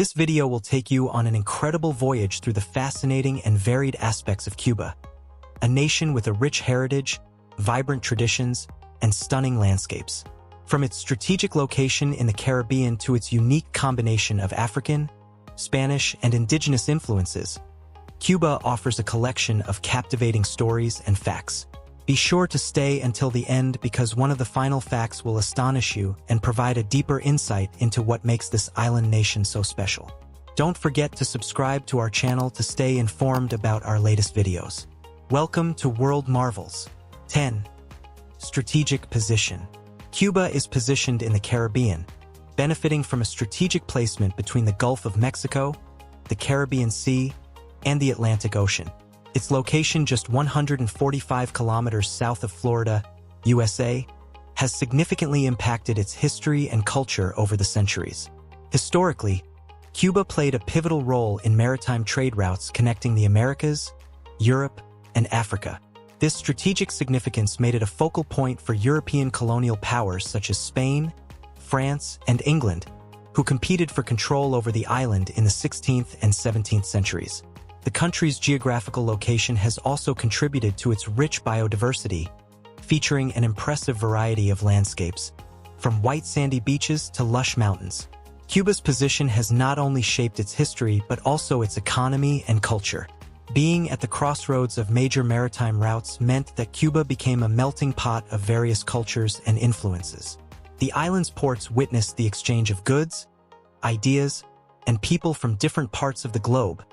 This video will take you on an incredible voyage through the fascinating and varied aspects of Cuba, a nation with a rich heritage, vibrant traditions, and stunning landscapes. From its strategic location in the Caribbean to its unique combination of African, Spanish, and indigenous influences, Cuba offers a collection of captivating stories and facts. Be sure to stay until the end because one of the final facts will astonish you and provide a deeper insight into what makes this island nation so special. Don't forget to subscribe to our channel to stay informed about our latest videos. Welcome to World Marvels. 10. Strategic position. Cuba is positioned in the Caribbean, benefiting from a strategic placement between the Gulf of Mexico, the Caribbean Sea, and the Atlantic Ocean. Its location just 145 kilometers south of Florida, USA, has significantly impacted its history and culture over the centuries. Historically, Cuba played a pivotal role in maritime trade routes connecting the Americas, Europe, and Africa. This strategic significance made it a focal point for European colonial powers such as Spain, France, and England, who competed for control over the island in the 16th and 17th centuries. The country's geographical location has also contributed to its rich biodiversity, featuring an impressive variety of landscapes, from white sandy beaches to lush mountains. Cuba's position has not only shaped its history but also its economy and culture. Being at the crossroads of major maritime routes meant that Cuba became a melting pot of various cultures and influences. The island's ports witnessed the exchange of goods, ideas, and people from different parts of the globe,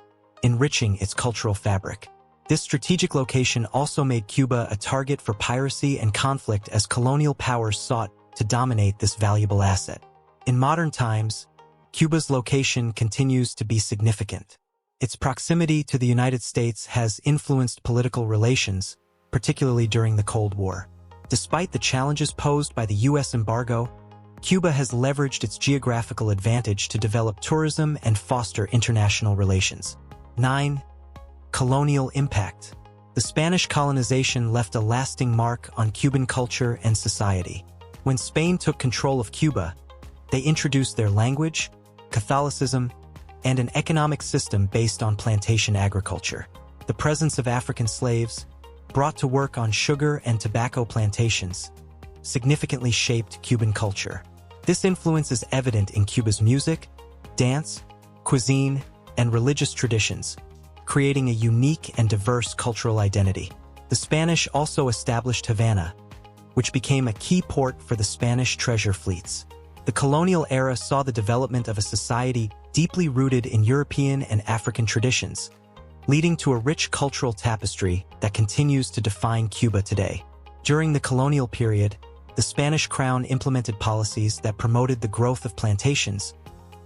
enriching its cultural fabric. This strategic location also made Cuba a target for piracy and conflict as colonial powers sought to dominate this valuable asset. In modern times, Cuba's location continues to be significant. Its proximity to the United States has influenced political relations, particularly during the Cold War. Despite the challenges posed by the U.S. embargo, Cuba has leveraged its geographical advantage to develop tourism and foster international relations. 9. Colonial impact. The Spanish colonization left a lasting mark on Cuban culture and society. When Spain took control of Cuba, they introduced their language, Catholicism, and an economic system based on plantation agriculture. The presence of African slaves, brought to work on sugar and tobacco plantations, significantly shaped Cuban culture. This influence is evident in Cuba's music, dance, cuisine, and religious traditions, creating a unique and diverse cultural identity. The Spanish also established Havana, which became a key port for the Spanish treasure fleets. The colonial era saw the development of a society deeply rooted in European and African traditions, leading to a rich cultural tapestry that continues to define Cuba today. During the colonial period, the Spanish crown implemented policies that promoted the growth of plantations,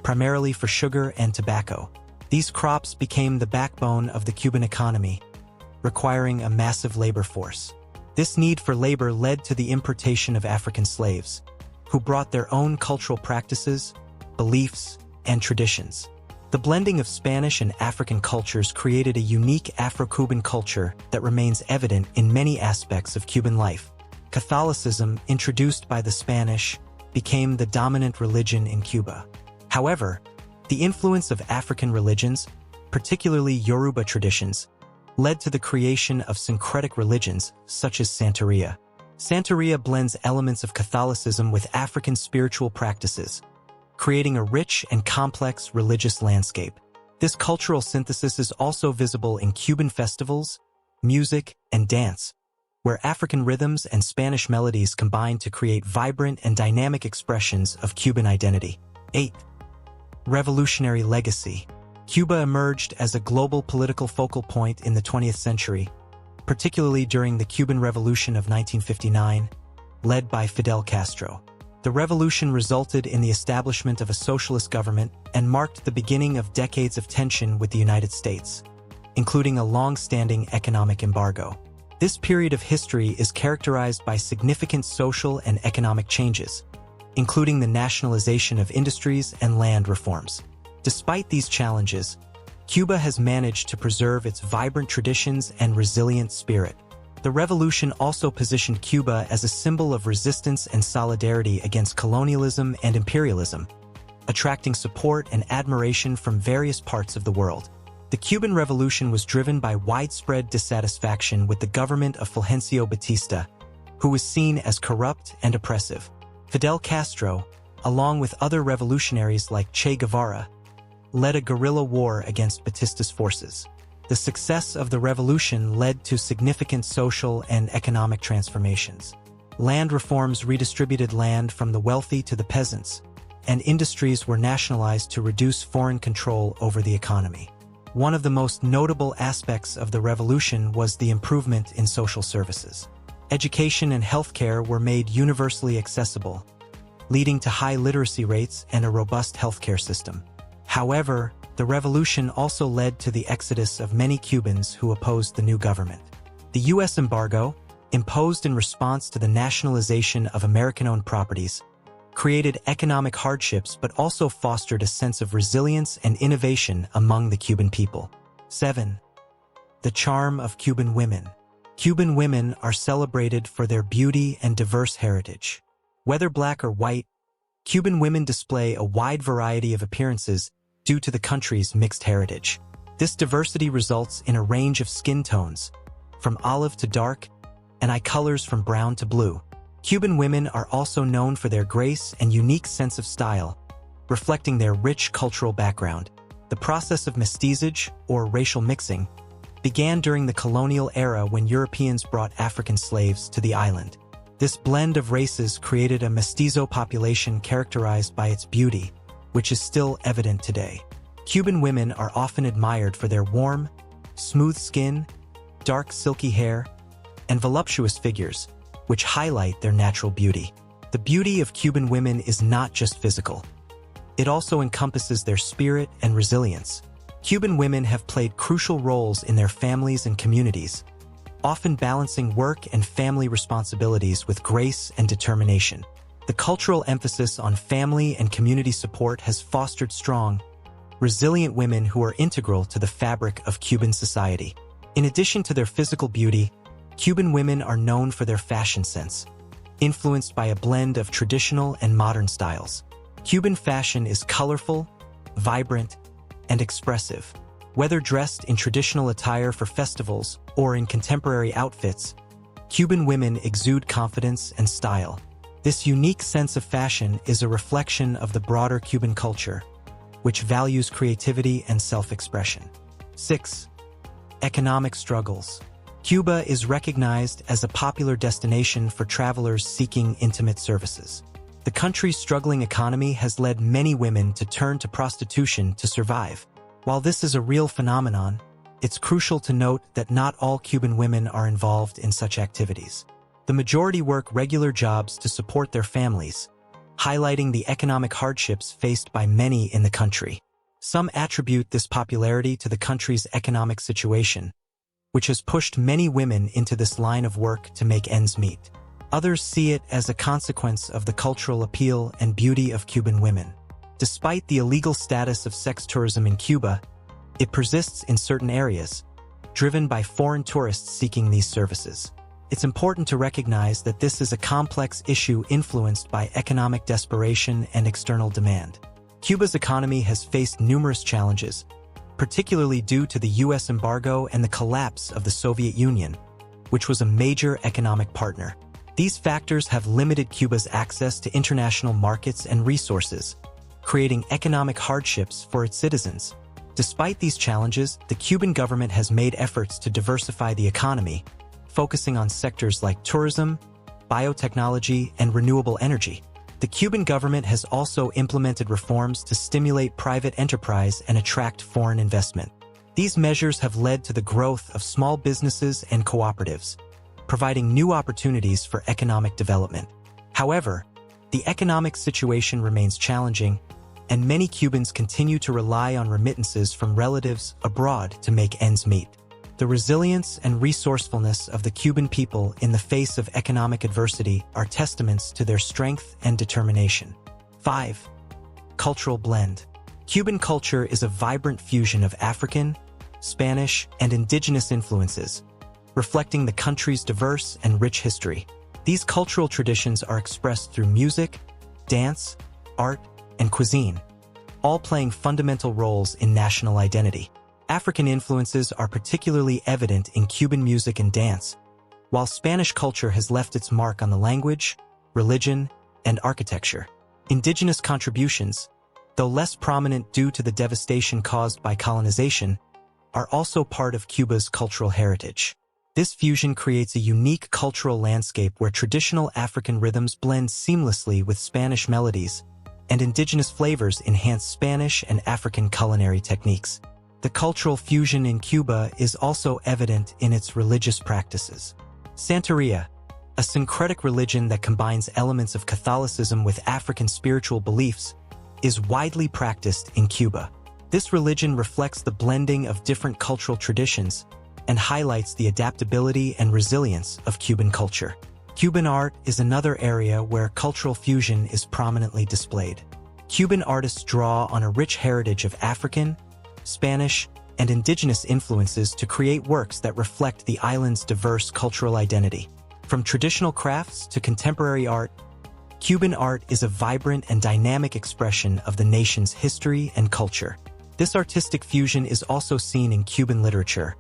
primarily for sugar and tobacco. These crops became the backbone of the Cuban economy, requiring a massive labor force. This need for labor led to the importation of African slaves, who brought their own cultural practices, beliefs, and traditions. The blending of Spanish and African cultures created a unique Afro-Cuban culture that remains evident in many aspects of Cuban life. Catholicism, introduced by the Spanish, became the dominant religion in Cuba. However, the influence of African religions, particularly Yoruba traditions, led to the creation of syncretic religions such as Santeria. Santeria blends elements of Catholicism with African spiritual practices, creating a rich and complex religious landscape. This cultural synthesis is also visible in Cuban festivals, music, and dance, where African rhythms and Spanish melodies combine to create vibrant and dynamic expressions of Cuban identity. 8. Revolutionary legacy. Cuba emerged as a global political focal point in the 20th century, particularly during the Cuban Revolution of 1959, led by Fidel Castro. The revolution resulted in the establishment of a socialist government and marked the beginning of decades of tension with the United States, including a long-standing economic embargo. This period of history is characterized by significant social and economic changes, including the nationalization of industries and land reforms. Despite these challenges, Cuba has managed to preserve its vibrant traditions and resilient spirit. The revolution also positioned Cuba as a symbol of resistance and solidarity against colonialism and imperialism, attracting support and admiration from various parts of the world. The Cuban Revolution was driven by widespread dissatisfaction with the government of Fulgencio Batista, who was seen as corrupt and oppressive. Fidel Castro, along with other revolutionaries like Che Guevara, led a guerrilla war against Batista's forces. The success of the revolution led to significant social and economic transformations. Land reforms redistributed land from the wealthy to the peasants, and industries were nationalized to reduce foreign control over the economy. One of the most notable aspects of the revolution was the improvement in social services. Education and healthcare were made universally accessible, leading to high literacy rates and a robust healthcare system. However, the revolution also led to the exodus of many Cubans who opposed the new government. The U.S. embargo, imposed in response to the nationalization of American-owned properties, created economic hardships but also fostered a sense of resilience and innovation among the Cuban people. 7. The charm of Cuban women. Cuban women are celebrated for their beauty and diverse heritage. Whether black or white, Cuban women display a wide variety of appearances due to the country's mixed heritage. This diversity results in a range of skin tones, from olive to dark, and eye colors from brown to blue. Cuban women are also known for their grace and unique sense of style, reflecting their rich cultural background. The process of mestizage, or racial mixing, began during the colonial era when Europeans brought African slaves to the island. This blend of races created a mestizo population characterized by its beauty, which is still evident today. Cuban women are often admired for their warm, smooth skin, dark silky hair, and voluptuous figures, which highlight their natural beauty. The beauty of Cuban women is not just physical. It also encompasses their spirit and resilience. Cuban women have played crucial roles in their families and communities, often balancing work and family responsibilities with grace and determination. The cultural emphasis on family and community support has fostered strong, resilient women who are integral to the fabric of Cuban society. In addition to their physical beauty, Cuban women are known for their fashion sense, influenced by a blend of traditional and modern styles. Cuban fashion is colorful, vibrant, and expressive. Whether dressed in traditional attire for festivals or in contemporary outfits, Cuban women exude confidence and style. This unique sense of fashion is a reflection of the broader Cuban culture, which values creativity and self-expression. 6. Economic struggles. Cuba is recognized as a popular destination for travelers seeking intimate services. The country's struggling economy has led many women to turn to prostitution to survive. While this is a real phenomenon, it's crucial to note that not all Cuban women are involved in such activities. The majority work regular jobs to support their families, highlighting the economic hardships faced by many in the country. Some attribute this popularity to the country's economic situation, which has pushed many women into this line of work to make ends meet. Others see it as a consequence of the cultural appeal and beauty of Cuban women. Despite the illegal status of sex tourism in Cuba, it persists in certain areas, driven by foreign tourists seeking these services. It's important to recognize that this is a complex issue influenced by economic desperation and external demand. Cuba's economy has faced numerous challenges, particularly due to the U.S. embargo and the collapse of the Soviet Union, which was a major economic partner. These factors have limited Cuba's access to international markets and resources, creating economic hardships for its citizens. Despite these challenges, the Cuban government has made efforts to diversify the economy, focusing on sectors like tourism, biotechnology, and renewable energy. The Cuban government has also implemented reforms to stimulate private enterprise and attract foreign investment. These measures have led to the growth of small businesses and cooperatives, providing new opportunities for economic development. However, the economic situation remains challenging, and many Cubans continue to rely on remittances from relatives abroad to make ends meet. The resilience and resourcefulness of the Cuban people in the face of economic adversity are testaments to their strength and determination. 5. Cultural blend. Cuban culture is a vibrant fusion of African, Spanish, and indigenous influences, reflecting the country's diverse and rich history. These cultural traditions are expressed through music, dance, art, and cuisine. all playing fundamental roles in national identity. African influences are particularly evident in Cuban music and dance, while Spanish culture has left its mark on the language, religion, and architecture. Indigenous contributions, though less prominent due to the devastation caused by colonization, are also part of Cuba's cultural heritage. This fusion creates a unique cultural landscape where traditional African rhythms blend seamlessly with Spanish melodies, and indigenous flavors enhance Spanish and African culinary techniques. The cultural fusion in Cuba is also evident in its religious practices. Santeria, a syncretic religion that combines elements of Catholicism with African spiritual beliefs, is widely practiced in Cuba. This religion reflects the blending of different cultural traditions and highlights the adaptability and resilience of Cuban culture. Cuban art is another area where cultural fusion is prominently displayed. Cuban artists draw on a rich heritage of African, Spanish, and indigenous influences to create works that reflect the island's diverse cultural identity. From traditional crafts to contemporary art, Cuban art is a vibrant and dynamic expression of the nation's history and culture. This artistic fusion is also seen in Cuban literature,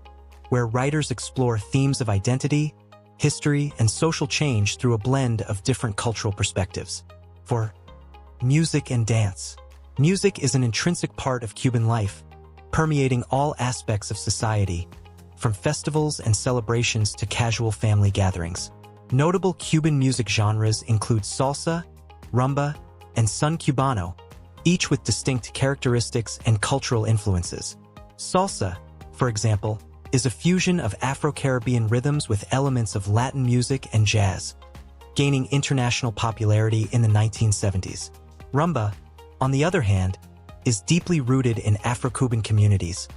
where writers explore themes of identity, history, and social change through a blend of different cultural perspectives. For music and dance, music is an intrinsic part of Cuban life, permeating all aspects of society, from festivals and celebrations to casual family gatherings. Notable Cuban music genres include salsa, rumba, and son cubano, each with distinct characteristics and cultural influences. Salsa, for example, is a fusion of Afro-Caribbean rhythms with elements of Latin music and jazz, gaining international popularity in the 1970s. Rumba, on the other hand, is deeply rooted in Afro-Cuban communities,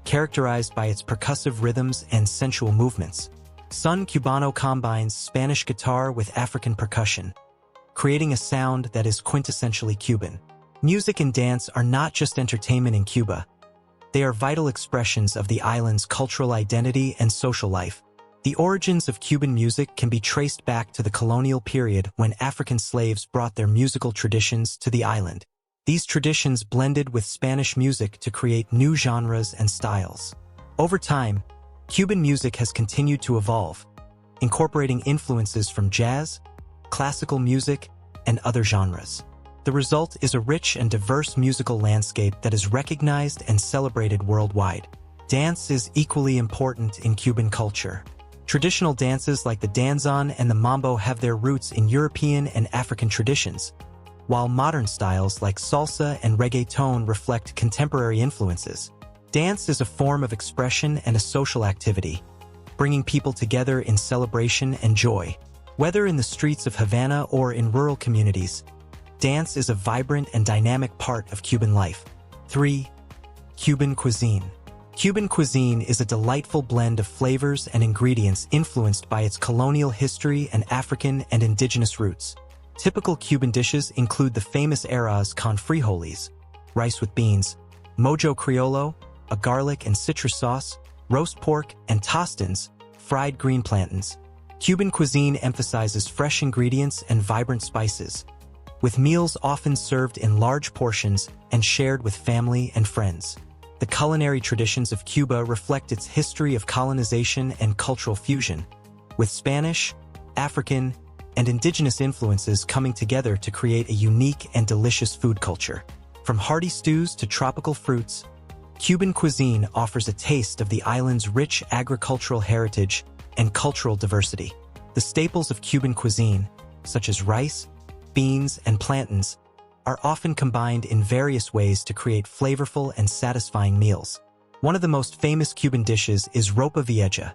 characterized by its percussive rhythms and sensual movements. Son cubano combines Spanish guitar with African percussion, creating a sound that is quintessentially Cuban. Music and dance are not just entertainment in Cuba. They are vital expressions of the island's cultural identity and social life. The origins of Cuban music can be traced back to the colonial period when African slaves brought their musical traditions to the island. These traditions blended with Spanish music to create new genres and styles. Over time, Cuban music has continued to evolve, incorporating influences from jazz, classical music, and other genres. The result is a rich and diverse musical landscape that is recognized and celebrated worldwide. Dance is equally important in Cuban culture. Traditional dances like the danzón and the mambo have their roots in European and African traditions, while modern styles like salsa and reggaeton reflect contemporary influences. Dance is a form of expression and a social activity, bringing people together in celebration and joy. Whether in the streets of Havana or in rural communities, dance is a vibrant and dynamic part of Cuban life. 3. Cuban cuisine. Cuban cuisine is a delightful blend of flavors and ingredients influenced by its colonial history and African and indigenous roots. Typical Cuban dishes include the famous arroz con frijoles, rice with beans, mojo criollo, a garlic and citrus sauce, roast pork, and tostines, fried green plantains. Cuban cuisine emphasizes fresh ingredients and vibrant spices, with meals often served in large portions and shared with family and friends. The culinary traditions of Cuba reflect its history of colonization and cultural fusion, with Spanish, African, and indigenous influences coming together to create a unique and delicious food culture. From hearty stews to tropical fruits, Cuban cuisine offers a taste of the island's rich agricultural heritage and cultural diversity. The staples of Cuban cuisine, such as rice, beans, and plantains, are often combined in various ways to create flavorful and satisfying meals. One of the most famous Cuban dishes is ropa vieja,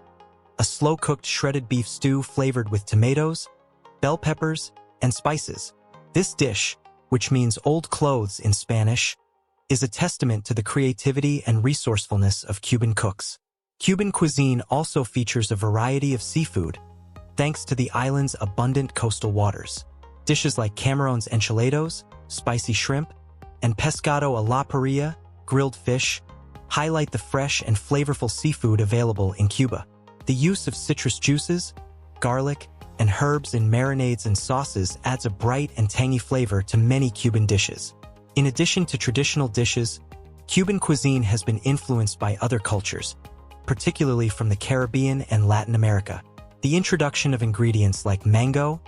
a slow-cooked shredded beef stew flavored with tomatoes, bell peppers, and spices. This dish, which means old clothes in Spanish, is a testament to the creativity and resourcefulness of Cuban cooks. Cuban cuisine also features a variety of seafood, thanks to the island's abundant coastal waters. Dishes like Camarones enchilados, spicy shrimp, and pescado a la parrilla, grilled fish, highlight the fresh and flavorful seafood available in Cuba. The use of citrus juices, garlic, and herbs in marinades and sauces adds a bright and tangy flavor to many Cuban dishes. In addition to traditional dishes, Cuban cuisine has been influenced by other cultures, particularly from the Caribbean and Latin America. The introduction of ingredients like mango,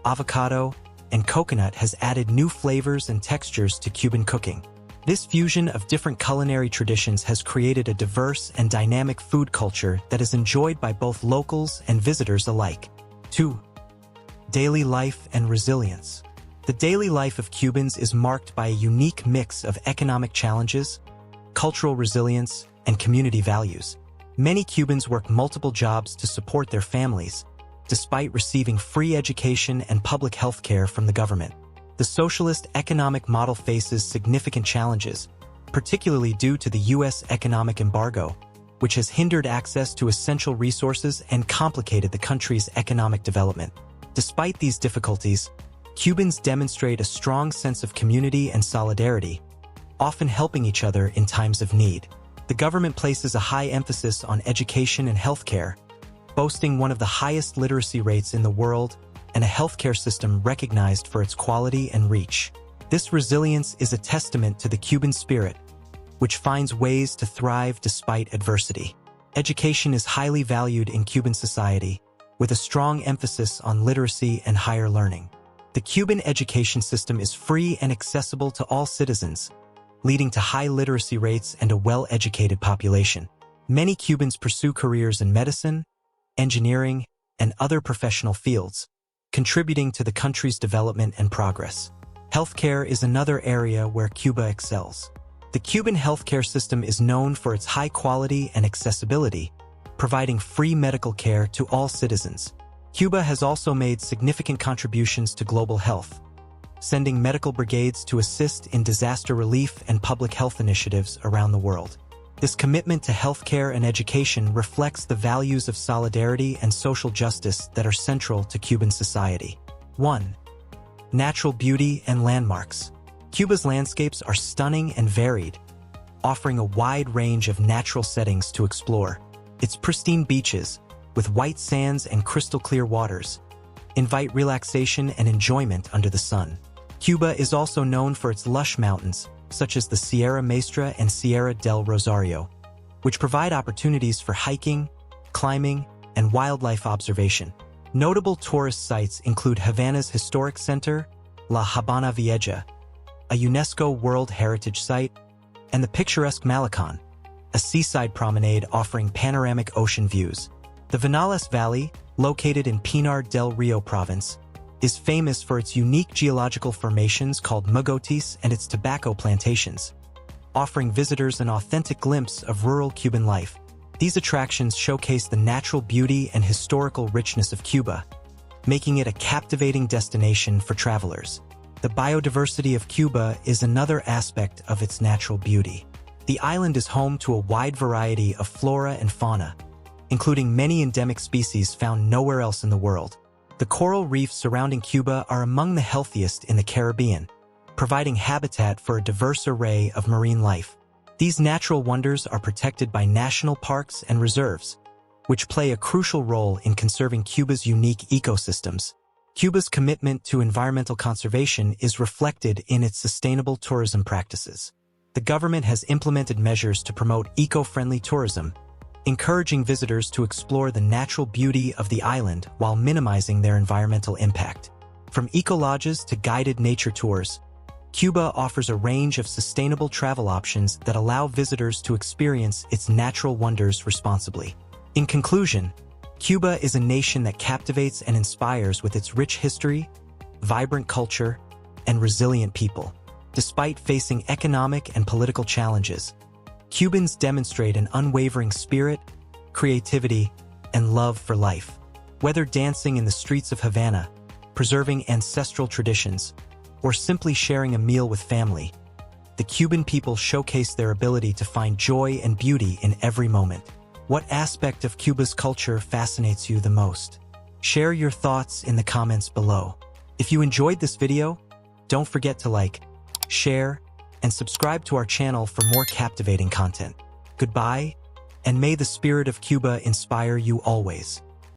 avocado, and coconut has added new flavors and textures to Cuban cooking. This fusion of different culinary traditions has created a diverse and dynamic food culture that is enjoyed by both locals and visitors alike. 2. Daily life and resilience. The daily life of Cubans is marked by a unique mix of economic challenges, cultural resilience, and community values. Many Cubans work multiple jobs to support their families, despite receiving free education and public health care from the government. The socialist economic model faces significant challenges, particularly due to the U.S. economic embargo, which has hindered access to essential resources and complicated the country's economic development. Despite these difficulties, Cubans demonstrate a strong sense of community and solidarity, often helping each other in times of need. The government places a high emphasis on education and healthcare, boasting one of the highest literacy rates in the world and a healthcare system recognized for its quality and reach. This resilience is a testament to the Cuban spirit, which finds ways to thrive despite adversity. Education is highly valued in Cuban society, with a strong emphasis on literacy and higher learning. The Cuban education system is free and accessible to all citizens, leading to high literacy rates and a well-educated population. Many Cubans pursue careers in medicine, engineering, and other professional fields, contributing to the country's development and progress. Healthcare is another area where Cuba excels. The Cuban healthcare system is known for its high quality and accessibility, providing free medical care to all citizens. Cuba has also made significant contributions to global health, sending medical brigades to assist in disaster relief and public health initiatives around the world. This commitment to healthcare and education reflects the values of solidarity and social justice that are central to Cuban society. 1. Natural beauty and landmarks. Cuba's landscapes are stunning and varied, offering a wide range of natural settings to explore. Its pristine beaches, with white sands and crystal-clear waters, invite relaxation and enjoyment under the sun. Cuba is also known for its lush mountains, such as the Sierra Maestra and Sierra del Rosario, which provide opportunities for hiking, climbing, and wildlife observation. Notable tourist sites include Havana's historic center, La Habana Vieja, a UNESCO World Heritage Site, and the picturesque Malecon, a seaside promenade offering panoramic ocean views. The Vinales Valley, located in Pinar del Rio province, is famous for its unique geological formations called mogotes and its tobacco plantations, offering visitors an authentic glimpse of rural Cuban life. These attractions showcase the natural beauty and historical richness of Cuba, making it a captivating destination for travelers. The biodiversity of Cuba is another aspect of its natural beauty. The island is home to a wide variety of flora and fauna, including many endemic species found nowhere else in the world. The coral reefs surrounding Cuba are among the healthiest in the Caribbean, providing habitat for a diverse array of marine life. These natural wonders are protected by national parks and reserves, which play a crucial role in conserving Cuba's unique ecosystems. Cuba's commitment to environmental conservation is reflected in its sustainable tourism practices. The government has implemented measures to promote eco-friendly tourism, encouraging visitors to explore the natural beauty of the island while minimizing their environmental impact. From eco-lodges to guided nature tours, Cuba offers a range of sustainable travel options that allow visitors to experience its natural wonders responsibly. In conclusion, Cuba is a nation that captivates and inspires with its rich history, vibrant culture, and resilient people. Despite facing economic and political challenges, Cubans demonstrate an unwavering spirit, creativity, and love for life. Whether dancing in the streets of Havana, preserving ancestral traditions, or simply sharing a meal with family, the Cuban people showcase their ability to find joy and beauty in every moment. What aspect of Cuba's culture fascinates you the most? Share your thoughts in the comments below. If you enjoyed this video, don't forget to like, share, and subscribe to our channel for more captivating content. Goodbye, and may the spirit of Cuba inspire you always.